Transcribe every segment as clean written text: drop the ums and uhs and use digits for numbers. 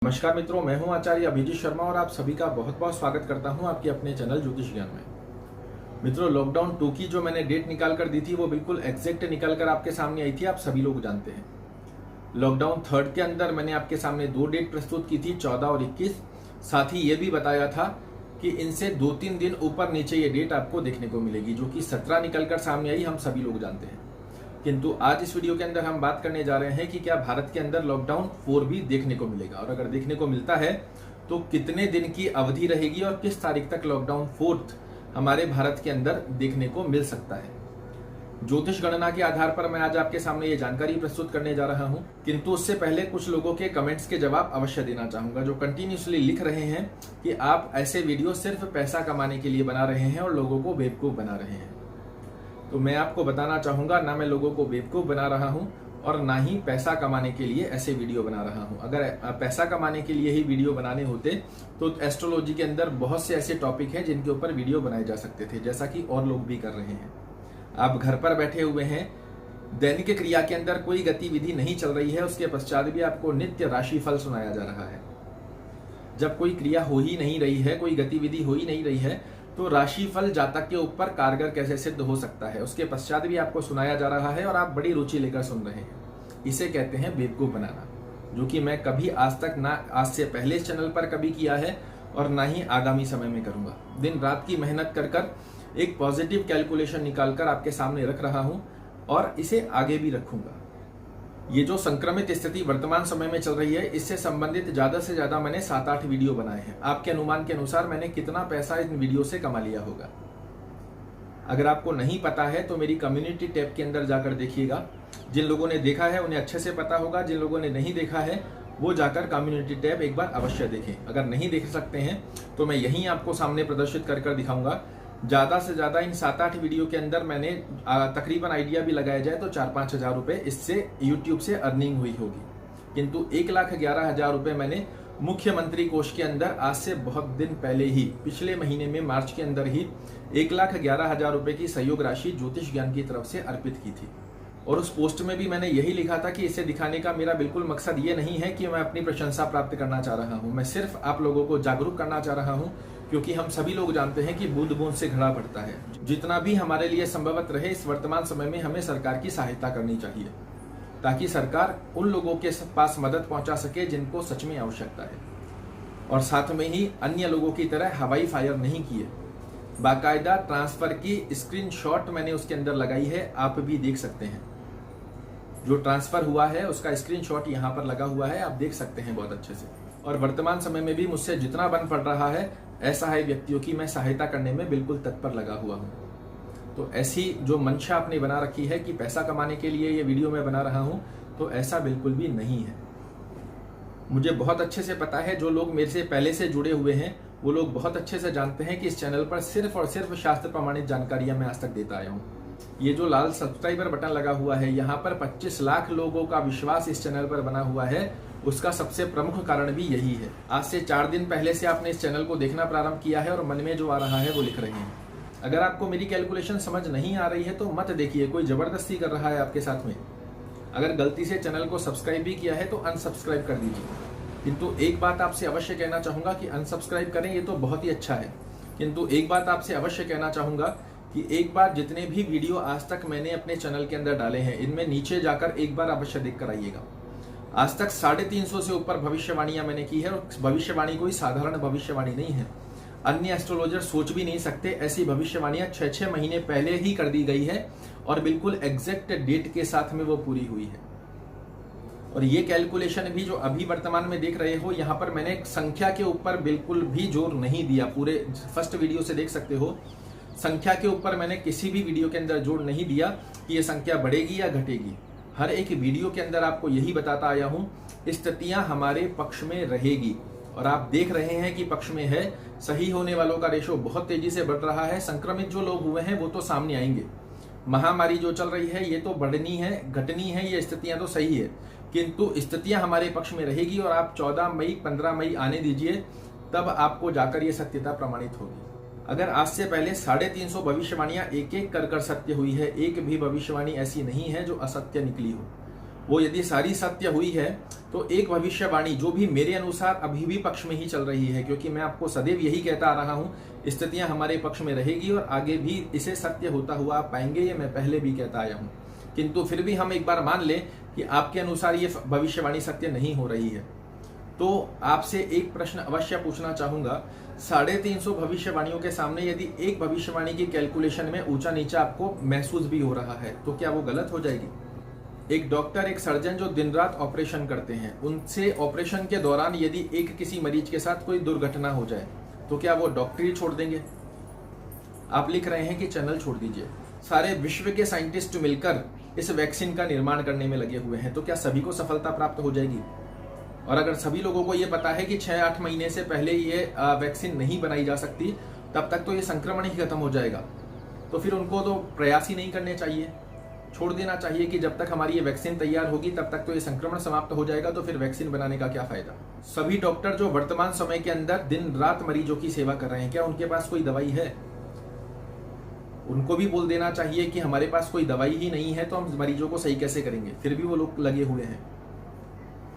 नमस्कार मित्रों, मैं हूं आचार्य अभिजीत शर्मा और आप सभी का बहुत बहुत स्वागत करता हूं आपके अपने चैनल ज्योतिष ज्ञान में। मित्रों, लॉकडाउन 2 की जो मैंने डेट निकाल कर दी थी वो बिल्कुल एग्जैक्ट निकल कर आपके सामने आई थी, आप सभी लोग जानते हैं। लॉकडाउन 3 के अंदर मैंने आपके सामने 2 डेट प्रस्तुत की थी, 14 और 21। साथ ही ये भी बताया था कि इनसे 2-3 दिन ऊपर नीचे ये डेट आपको देखने को मिलेगी, जो कि 17 निकल कर सामने आई, हम सभी लोग जानते हैं। किंतु आज इस वीडियो के अंदर हम बात करने जा रहे हैं कि क्या भारत के अंदर लॉकडाउन 4 भी देखने को मिलेगा, और अगर देखने को मिलता है तो कितने दिन की अवधि रहेगी और किस तारीख तक लॉकडाउन 4 हमारे भारत के अंदर देखने को मिल सकता है। ज्योतिष गणना के आधार पर मैं आज आपके सामने ये जानकारी प्रस्तुत करने जा रहा हूं, किंतु उससे पहले कुछ लोगों के कमेंट्स के जवाब अवश्य देना चाहूंगा, जो कंटिन्यूसली लिख रहे हैं कि आप ऐसे वीडियो सिर्फ पैसा कमाने के लिए बना रहे हैं और लोगों को बेवकूफ बना रहे हैं। तो मैं आपको बताना चाहूंगा, ना मैं लोगों को बेवकूफ बना रहा हूं और ना ही पैसा कमाने के लिए ऐसे वीडियो बना रहा हूं। अगर पैसा कमाने के लिए ही वीडियो बनाने होते तो एस्ट्रोलॉजी के अंदर बहुत से ऐसे टॉपिक हैं जिनके ऊपर वीडियो बनाए जा सकते थे, जैसा कि और लोग भी कर रहे हैं। आप घर पर बैठे हुए हैं, दैनिक क्रिया के अंदर कोई गतिविधि नहीं चल रही है, उसके पश्चात भी आपको नित्य राशिफल सुनाया जा रहा है। जब कोई क्रिया हो ही नहीं रही है, कोई गतिविधि हो ही नहीं रही है, तो राशिफल जातक के ऊपर कारगर कैसे सिद्ध हो सकता है, उसके पश्चात भी आपको सुनाया जा रहा है और आप बड़ी रुचि लेकर सुन रहे हैं। इसे कहते हैं बेवकूफ बनाना, जो कि मैं कभी आज तक, ना आज से पहले इस चैनल पर कभी किया है और ना ही आगामी समय में करूंगा। दिन रात की मेहनत कर कर एक पॉजिटिव कैलकुलेशन निकालकर आपके सामने रख रहा हूं और इसे आगे भी रखूंगा। ये जो संक्रमित स्थिति वर्तमान समय में चल रही है, इससे संबंधित ज्यादा से ज्यादा मैंने 7-8 वीडियो बनाए हैं। आपके अनुमान के अनुसार मैंने कितना पैसा इन वीडियो से कमा लिया होगा? अगर आपको नहीं पता है तो मेरी कम्युनिटी टैब के अंदर जाकर देखिएगा। जिन लोगों ने देखा है उन्हें अच्छे से पता होगा, जिन लोगों ने नहीं देखा है वो जाकर कम्युनिटी टैब एक बार अवश्य देखें। अगर नहीं देख सकते हैं तो मैं यहीं आपको सामने प्रदर्शित कर दिखाऊंगा। ज्यादा से ज्यादा इन 7-8 वीडियो के अंदर मैंने तकरीबन आइडिया भी लगाया जाए तो 4-5 हजार रुपए इससे यूट्यूब से अर्निंग हुई होगी। किंतु 1,11,000 रुपए मैंने मुख्यमंत्री कोष के अंदर आज से बहुत दिन पहले ही, पिछले महीने में मार्च के अंदर ही 1,11,000 रुपए की सहयोग राशि ज्योतिष ज्ञान की तरफ से अर्पित की थी। और उस पोस्ट में भी मैंने यही लिखा था कि इसे दिखाने का मेरा बिल्कुल मकसद ये नहीं है कि मैं अपनी प्रशंसा प्राप्त करना चाह रहा हूं, मैं सिर्फ आप लोगों को जागरूक करना चाह रहा हूं, क्योंकि हम सभी लोग जानते हैं कि बूंद बूंद से घड़ा भरता है। जितना भी हमारे लिए संभवत रहे, इस वर्तमान समय में हमें सरकार की सहायता करनी चाहिए, ताकि सरकार उन लोगों के पास मदद पहुंचा सके जिनको सच में आवश्यकता है, और साथ में ही अन्य लोगों की तरह हवाई फायर नहीं किए। बाकायदा ट्रांसफर की स्क्रीनशॉट मैंने उसके अंदर लगाई है, आप भी देख सकते हैं। जो ट्रांसफर हुआ है उसका स्क्रीनशॉट यहाँ पर लगा हुआ है, आप देख सकते हैं बहुत अच्छे से। और वर्तमान समय में भी मुझसे जितना बन पड़ रहा है, असहाय व्यक्तियों की मैं सहायता करने में बिल्कुल तत्पर लगा हुआ हूं। तो ऐसी जो मंशा आपने बना रखी है कि पैसा कमाने के लिए ये वीडियो मैं बना रहा हूं, तो ऐसा बिल्कुल भी नहीं है। मुझे बहुत अच्छे से पता है, जो लोग मेरे से पहले से जुड़े हुए हैं वो लोग बहुत अच्छे से जानते हैं कि इस चैनल पर सिर्फ और सिर्फ शास्त्र प्रमाणित जानकारियां मैं आज तक देता आया हूं। ये जो लाल सब्सक्राइबर बटन लगा हुआ है, यहाँ पर 25 लाख लोगों का विश्वास इस चैनल पर बना हुआ है, उसका सबसे प्रमुख कारण भी यही है। आज से 4 दिन पहले से आपने इस चैनल को देखना प्रारंभ किया है और मन में जो आ रहा है वो लिख रहे हैं। अगर आपको मेरी कैलकुलेशन समझ नहीं आ रही है तो मत देखिए, कोई जबरदस्ती कर रहा है आपके साथ में। अगर गलती से चैनल को सब्सक्राइब भी किया है तो अनसब्सक्राइब कर दीजिए। किंतु एक बात आपसे अवश्य कहना चाहूंगा कि अनसब्सक्राइब करें, ये तो बहुत ही अच्छा है, किंतु एक बात आपसे अवश्य कहना चाहूंगा कि एक बार जितने भी वीडियो आज तक मैंने अपने चैनल के अंदर डाले हैं, इनमें नीचे जाकर एक बार अवश्य देख कर आइएगा। आज तक 350 से ऊपर भविष्यवाणियां मैंने की है, और भविष्यवाणी कोई साधारण भविष्यवाणी नहीं है। अन्य एस्ट्रोलॉजर सोच भी नहीं सकते ऐसी भविष्यवाणियां 6-6 महीने पहले ही कर दी गई है और बिल्कुल एग्जैक्ट डेट के साथ में वो पूरी हुई है। और ये कैलकुलेशन भी जो अभी वर्तमान में देख रहे हो, यहाँ पर मैंने संख्या के ऊपर बिल्कुल भी जोर नहीं दिया। पूरे फर्स्ट वीडियो से देख सकते हो, संख्या के ऊपर मैंने किसी भी वीडियो के अंदर जोर नहीं दिया कि ये संख्या बढ़ेगी या घटेगी। हर एक वीडियो के अंदर आपको यही बताता आया हूं, स्थितियां हमारे पक्ष में रहेगी, और आप देख रहे हैं कि पक्ष में है। सही होने वालों का रेशो बहुत तेजी से बढ़ रहा है। संक्रमित जो लोग हुए हैं वो तो सामने आएंगे। महामारी जो चल रही है ये तो बढ़नी है, घटनी है, ये स्थितियां तो सही है, किंतु स्थितियां हमारे पक्ष में रहेगी। और आप 14 मई 15 मई आने दीजिए, तब आपको जाकर ये सत्यता प्रमाणित होगी। अगर आज से पहले 350 भविष्यवाणियां एक एक कर सत्य हुई है, एक भी भविष्यवाणी ऐसी नहीं है जो असत्य निकली हो। वो यदि सारी सत्य हुई है तो एक भविष्यवाणी जो भी मेरे अनुसार अभी भी पक्ष में ही चल रही है, क्योंकि मैं आपको सदैव यही कहता आ रहा हूं, स्थितियां हमारे पक्ष में रहेगी और आगे भी इसे सत्य होता हुआ आप पाएंगे, ये मैं पहले भी कहता आया हूं। किंतु फिर भी हम एक बार मान लें कि आपके अनुसार ये भविष्यवाणी सत्य नहीं हो रही है, तो आपसे एक प्रश्न अवश्य पूछना चाहूंगा। 350 भविष्यवाणियों के सामने यदि एक भविष्यवाणी की कैलकुलेशन में ऊंचा नीचा आपको महसूस भी हो रहा है, तो क्या वो गलत हो जाएगी? एक डॉक्टर, एक सर्जन जो दिन रात ऑपरेशन करते हैं, उनसे ऑपरेशन के दौरान यदि एक किसी मरीज के साथ कोई दुर्घटना हो जाए तो क्या वो डॉक्टरी छोड़ देंगे? आप लिख रहे हैं कि चैनल छोड़ दीजिए। सारे विश्व के साइंटिस्ट मिलकर इस वैक्सीन का निर्माण करने में लगे हुए हैं, तो क्या सभी को सफलता प्राप्त हो जाएगी? और अगर सभी लोगों को यह पता है कि 6-8 महीने से पहले ये वैक्सीन नहीं बनाई जा सकती, तब तक तो ये संक्रमण ही खत्म हो जाएगा, तो फिर उनको तो प्रयास ही नहीं करने चाहिए, छोड़ देना चाहिए कि जब तक हमारी ये वैक्सीन तैयार होगी तब तक तो ये संक्रमण समाप्त हो जाएगा, तो फिर वैक्सीन बनाने का क्या फायदा? सभी डॉक्टर जो वर्तमान समय के अंदर दिन रात मरीजों की सेवा कर रहे हैं, क्या उनके पास कोई दवाई है? उनको भी बोल देना चाहिए कि हमारे पास कोई दवाई ही नहीं है तो हम मरीजों को सही कैसे करेंगे? फिर भी वो लोग लगे हुए हैं।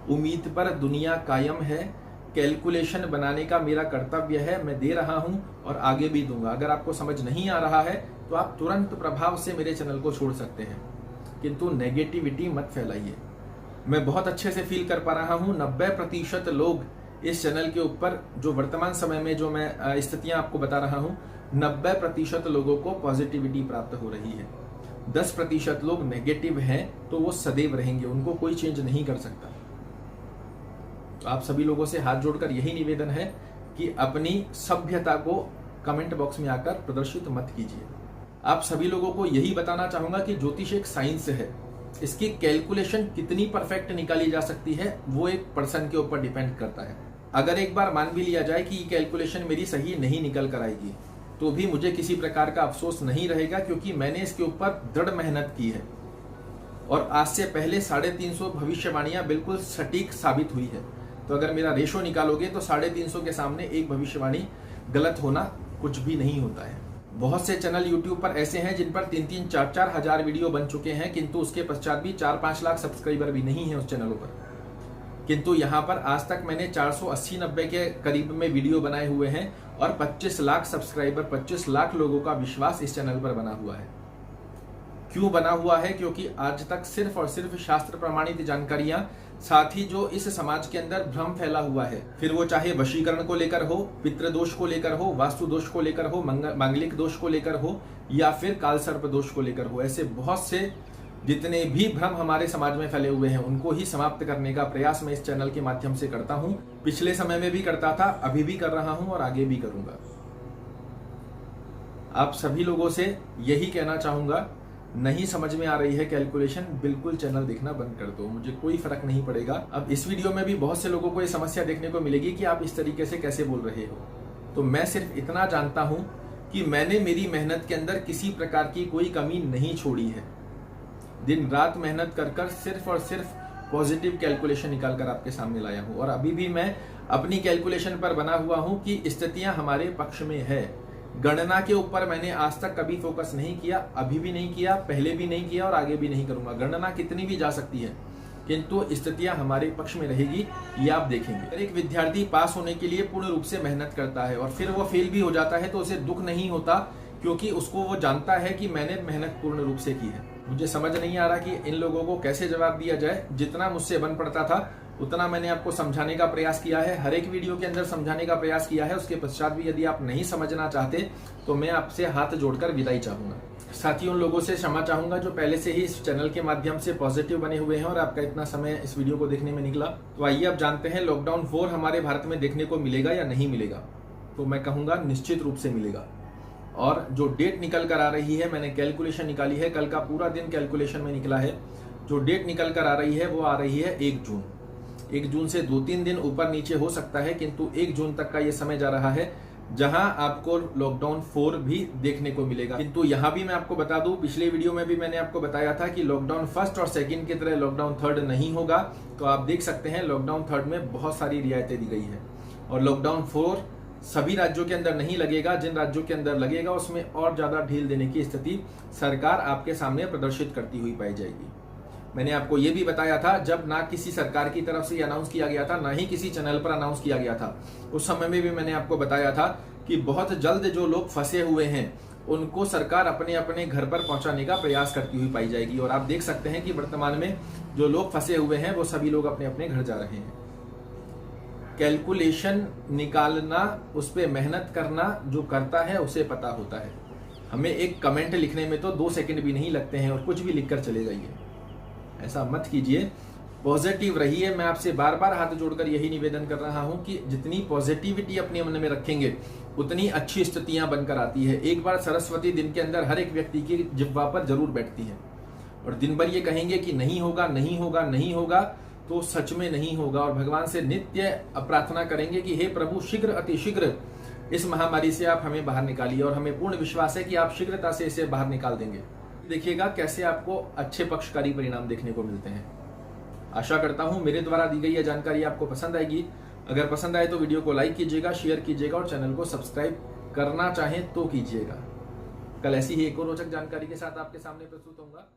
उम्मीद पर दुनिया कायम है, कैलकुलेशन बनाने का मेरा कर्तव्य है, मैं दे रहा हूं और आगे भी दूंगा। अगर आपको समझ नहीं आ रहा है तो आप तुरंत प्रभाव से मेरे चैनल को छोड़ सकते हैं, किंतु नेगेटिविटी मत फैलाइए। मैं बहुत अच्छे से फील कर पा रहा हूं 90% लोग इस चैनल के ऊपर, जो वर्तमान समय में जो मैं स्थितियां आपको बता रहा हूं, 90% लोगों को पॉजिटिविटी प्राप्त हो रही है। 10% लोग नेगेटिव हैं, तो वो सदैव रहेंगे, उनको कोई चेंज नहीं कर सकता। तो आप सभी लोगों से हाथ जोड़कर यही निवेदन है कि अपनी सभ्यता को कमेंट बॉक्स में आकर प्रदर्शित मत कीजिए। आप सभी लोगों को यही बताना चाहूंगा कि ज्योतिष एक साइंस है, इसकी कैलकुलेशन कितनी परफेक्ट निकाली जा सकती है वो एक पर्सन के ऊपर डिपेंड करता है। अगर एक बार मान भी लिया जाए कि ये कैलकुलेशन मेरी सही नहीं निकल कर आएगी, तो भी मुझे किसी प्रकार का अफसोस नहीं रहेगा, क्योंकि मैंने इसके ऊपर दृढ़ मेहनत की है और आज से पहले 350 भविष्यवाणियां बिल्कुल सटीक साबित हुई है। तो अगर मेरा रेशो निकालोगे तो 350 के सामने एक भविष्यवाणी गलत होना कुछ भी नहीं होता है। बहुत से चैनल YouTube पर ऐसे हैं जिन पर 3-3, 4-4 हजार वीडियो बन चुके हैं, किंतु उसके पश्चात भी 4-5 लाख सब्सक्राइबर भी नहीं है उस चैनलों पर। किंतु यहाँ पर आज तक मैंने 480-90 के करीब में वीडियो बनाए हुए हैं और 25 लाख सब्सक्राइबर, 25 लाख लोगों का विश्वास इस चैनल पर बना हुआ है। क्यों बना हुआ है? क्योंकि आज तक सिर्फ और सिर्फ शास्त्र प्रमाणित जानकारियां, साथ ही जो इस समाज के अंदर भ्रम फैला हुआ है, फिर वो चाहे वशीकरण को लेकर हो, पितृदोष को लेकर हो, वास्तु दोष को लेकर हो, मांगलिक दोष को लेकर हो, या फिर कालसर्प दोष को लेकर हो, ऐसे बहुत से जितने भी भ्रम हमारे समाज में फैले हुए हैं उनको ही समाप्त करने का प्रयास मैं इस चैनल के माध्यम से करता हूं। पिछले समय में भी करता था, अभी भी कर रहा हूं और आगे भी करूंगा। आप सभी लोगों से यही कहना चाहूंगा, नहीं समझ में आ रही है कैलकुलेशन, बिल्कुल चैनल देखना बंद कर दो, मुझे कोई फर्क नहीं पड़ेगा। अब इस वीडियो में भी बहुत से लोगों को ये समस्या देखने को मिलेगी कि आप इस तरीके से कैसे बोल रहे हो। तो मैं सिर्फ इतना जानता हूं कि मैंने मेरी मेहनत के अंदर किसी प्रकार की कोई कमी नहीं छोड़ी है। दिन रात मेहनत कर कर सिर्फ और सिर्फ पॉजिटिव कैलकुलेशन निकाल कर आपके सामने लाया हूं और अभी भी मैं अपनी कैलकुलेशन पर बना हुआ हूं कि स्थितियां हमारे पक्ष में है। गणना के ऊपर मैंने आज तक कभी फोकस नहीं किया, अभी भी नहीं किया, पहले भी नहीं किया और आगे भी नहीं करूंगा। गणना कितनी भी जा सकती है, किंतु स्थितियां हमारे पक्ष में रहेगी, ये आप देखेंगे। एक विद्यार्थी पास होने के लिए पूर्ण रूप से मेहनत करता है और फिर वो फेल भी हो जाता है तो उसे दुख नहीं होता, क्योंकि उसको वो जानता है कि मैंने मेहनत पूर्ण रूप से की है। मुझे समझ नहीं आ रहा कि इन लोगों को कैसे जवाब दिया जाए। जितना मुझसे बन पड़ता था उतना मैंने आपको समझाने का प्रयास किया है, हर एक वीडियो के अंदर समझाने का प्रयास किया है। उसके पश्चात भी यदि आप नहीं समझना चाहते तो मैं आपसे हाथ जोड़कर विदाई चाहूंगा। साथ ही उन लोगों से क्षमा चाहूंगा जो पहले से ही इस चैनल के माध्यम से पॉजिटिव बने हुए हैं और आपका इतना समय इस वीडियो को देखने में निकला। तो आइए अब जानते हैं लॉकडाउन 4 हमारे भारत में देखने को मिलेगा या नहीं मिलेगा। तो मैं कहूंगा निश्चित रूप से मिलेगा। और जो डेट निकल कर आ रही है, मैंने कैलकुलेशन निकाली है, कल का पूरा दिन कैलकुलेशन में निकला है। जो डेट निकल कर आ रही है वो आ रही है 1 जून। 1 जून से 2-3 दिन ऊपर नीचे हो सकता है, किंतु 1 जून तक का ये समय जा रहा है जहां आपको लॉकडाउन 4 भी देखने को मिलेगा। किंतु यहां भी मैं आपको बता दूं, पिछले वीडियो में भी मैंने आपको बताया था कि लॉकडाउन 1 और 2 की तरह लॉकडाउन 3 नहीं होगा। तो आप देख सकते हैं लॉकडाउन 3 में बहुत सारी रियायतें दी गई है और लॉकडाउन 4 सभी राज्यों के अंदर नहीं लगेगा। जिन राज्यों के अंदर लगेगा उसमें और ज्यादा ढील देने की स्थिति सरकार आपके सामने प्रदर्शित करती हुई पाई जाएगी। मैंने आपको ये भी बताया था, जब ना किसी सरकार की तरफ से अनाउंस किया गया था, ना ही किसी चैनल पर अनाउंस किया गया था, उस समय में भी मैंने आपको बताया था कि बहुत जल्द जो लोग फंसे हुए हैं उनको सरकार अपने अपने घर पर पहुंचाने का प्रयास करती हुई पाई जाएगी। और आप देख सकते हैं कि वर्तमान में जो लोग फंसे हुए हैं वो सभी लोग अपने अपने घर जा रहे हैं। कैलकुलेशन निकालना, उस पर मेहनत करना जो करता है उसे पता होता है। हमें एक कमेंट लिखने में तो 2 सेकंड भी नहीं लगते हैं और कुछ भी लिखकर चले जाइए। ऐसा मत कीजिए, पॉजिटिव रहिए। मैं आपसे बार बार हाथ जोड़कर यही निवेदन कर रहा हूं कि जितनी पॉजिटिविटी अपने मन में रखेंगे उतनी अच्छी स्थितियां बनकर आती है। एक बार सरस्वती दिन के अंदर हर एक व्यक्ति की जिह्वा पर जरूर बैठती है और दिन भर ये कहेंगे कि नहीं होगा, नहीं होगा, नहीं होगा, तो सच में नहीं होगा। और भगवान से नित्य प्रार्थना करेंगे कि हे प्रभु, शीघ्र अतिशीघ्र इस महामारी से आप हमें बाहर निकालिए। और हमें पूर्ण विश्वास है कि आप शीघ्रता से इसे बाहर निकाल देंगे। देखिएगा कैसे आपको अच्छे पक्षकारी परिणाम देखने को मिलते हैं। आशा करता हूं मेरे द्वारा दी गई यह जानकारी आपको पसंद आएगी। अगर पसंद आए तो वीडियो को लाइक कीजिएगा, शेयर कीजिएगा और चैनल को सब्सक्राइब करना चाहें तो कीजिएगा। कल ऐसी ही एक और रोचक जानकारी के साथ आपके सामने प्रस्तुत होऊंगा।